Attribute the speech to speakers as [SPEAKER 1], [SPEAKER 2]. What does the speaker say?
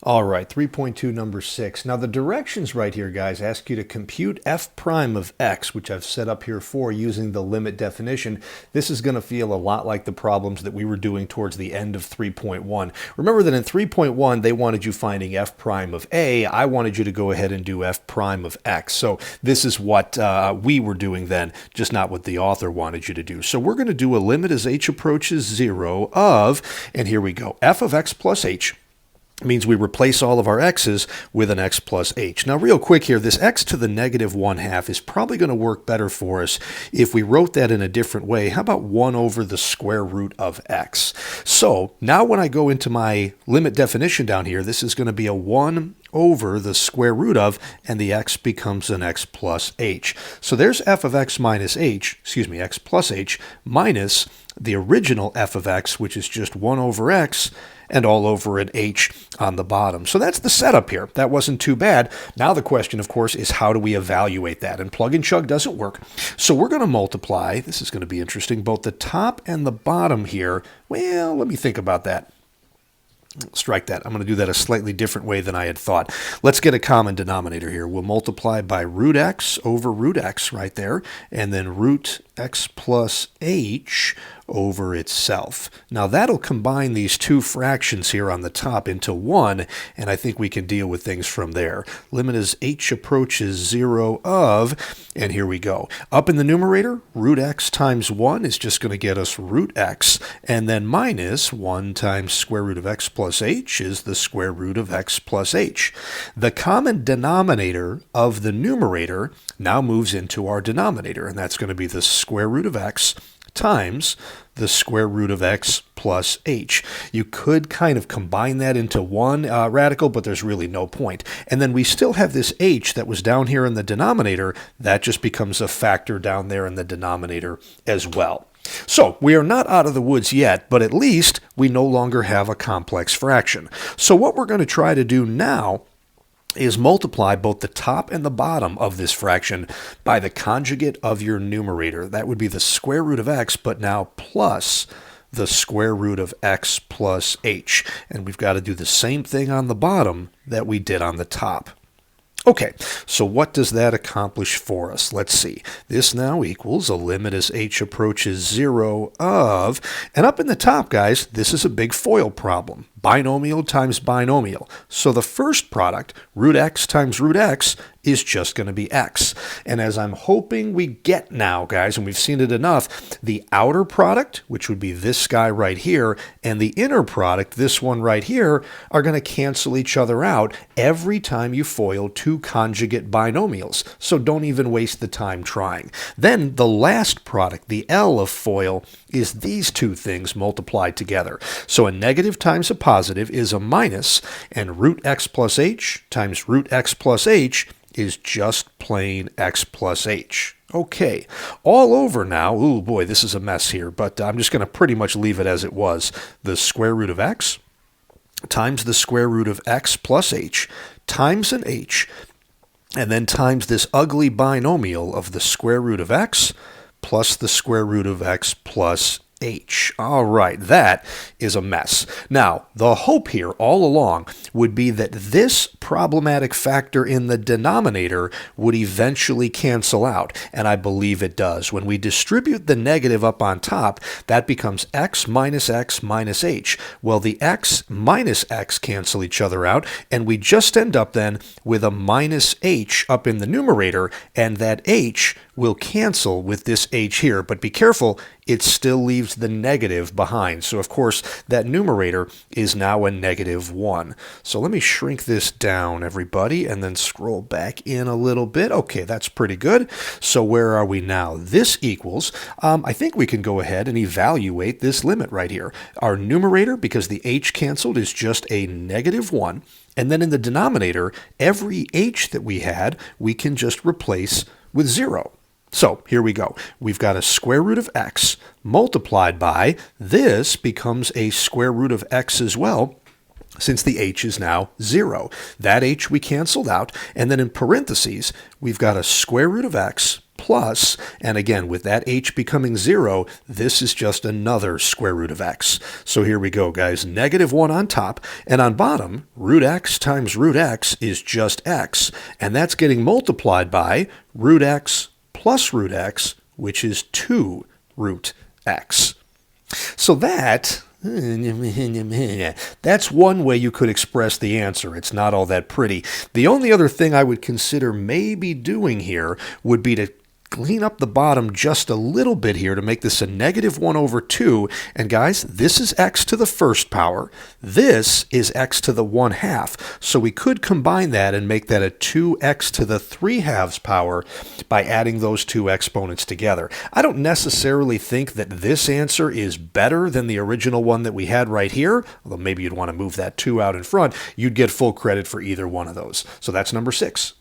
[SPEAKER 1] All right, 3.2 number 6. Now the directions right here, guys, ask you to compute f prime of x, which I've set up here for using the limit definition. This is going to feel a lot like the problems that we were doing towards the end of 3.1. Remember that in 3.1, they wanted you finding f prime of a. I wanted you to go ahead and do f prime of x. So this is what we were doing then, just not what the author wanted you to do. So we're going to do a limit as h approaches 0 of, and here we go, f of x plus h means we replace all of our x's with an x plus h. Now, real quick here, this x to the negative 1/2 is probably going to work better for us if we wrote that in a different way. How about 1 over the square root of x? So now when I go into my limit definition down here, this is going to be a 1 over the square root of, and the x becomes an x plus h. So there's f of x minus h, x plus h, minus the original f of x, which is just 1 over x, and all over an h on the bottom. So that's the setup here. That wasn't too bad. Now the question, of course, is how do we evaluate that? And plug and chug doesn't work. So we're going to multiply, this is going to be interesting, both the top and the bottom here. Well, let me think about that. Strike that. I'm going to do that a slightly different way than I had thought. Let's get a common denominator here. We'll multiply by root x over root x right there, and then root x plus h over itself. Now that'll combine these two fractions here on the top into one, and I think we can deal with things from there. Limit as h approaches 0 of, and here we go. Up in the numerator, root x times 1 is just going to get us root x, and then minus 1 times square root of x plus h is the square root of x plus h. The common denominator of the numerator now moves into our denominator, and that's going to be the square root of x times the square root of x plus h. You could kind of combine that into one radical, but there's really no point. And then we still have this h that was down here in the denominator. That just becomes a factor down there in the denominator as well. So we are not out of the woods yet, but at least we no longer have a complex fraction. So what we're going to try to do now is multiply both the top and the bottom of this fraction by the conjugate of your numerator. That would be the square root of x, but now plus the square root of x plus h. And we've got to do the same thing on the bottom that we did on the top. Okay, so what does that accomplish for us? Let's see. This now equals a limit as h approaches 0 of, and up in the top, guys, this is a big FOIL problem. Binomial times binomial. So the first product, root x times root x, is just going to be x. And as I'm hoping we get now, guys, and we've seen it enough, the outer product, which would be this guy right here, and the inner product, this one right here, are going to cancel each other out every time you FOIL two conjugate binomials. So don't even waste the time trying. Then the last product, the L of FOIL, is these two things multiplied together. So a negative times a positive is a minus, and root x plus h times root x plus h is just plain x plus h. Okay, all over now. Ooh, boy, this is a mess here, but I'm just going to pretty much leave it as it was. The square root of x times the square root of x plus h times an h, and then times this ugly binomial of the square root of x plus the square root of x plus h. All right, that is a mess. Now, the hope here all along would be that this problematic factor in the denominator would eventually cancel out, and I believe it does. When we distribute the negative up on top, that becomes x minus h. Well, the x minus x cancel each other out, and we just end up then with a minus h up in the numerator, and that h will cancel with this h here, but be careful, it still leaves the negative behind. So of course that numerator is now a negative 1. So let me shrink this down, everybody, and then scroll back in a little bit. Okay, that's pretty good. So where are we now? This equals, I think we can go ahead and evaluate this limit right here. Our numerator, because the h canceled, is just a negative 1. And then in the denominator, every h that we had, we can just replace with 0. So here we go. We've got a square root of x multiplied by, this becomes a square root of x as well, since the h is now 0. That h we canceled out, and then in parentheses, we've got a square root of x plus, and again, with that h becoming 0, this is just another square root of x. So here we go, guys. Negative 1 on top, and on bottom, root x times root x is just x, and that's getting multiplied by root x plus root x, which is 2 root x. So that's one way you could express the answer. It's not all that pretty. The only other thing I would consider maybe doing here would be to clean up the bottom just a little bit here to make this a negative 1 over 2. And guys, this is x to the first power. This is x to the 1/2. So we could combine that and make that a 2x to the 3/2 power by adding those two exponents together. I don't necessarily think that this answer is better than the original one that we had right here, although maybe you'd want to move that 2 out in front. You'd get full credit for either one of those. So that's number 6.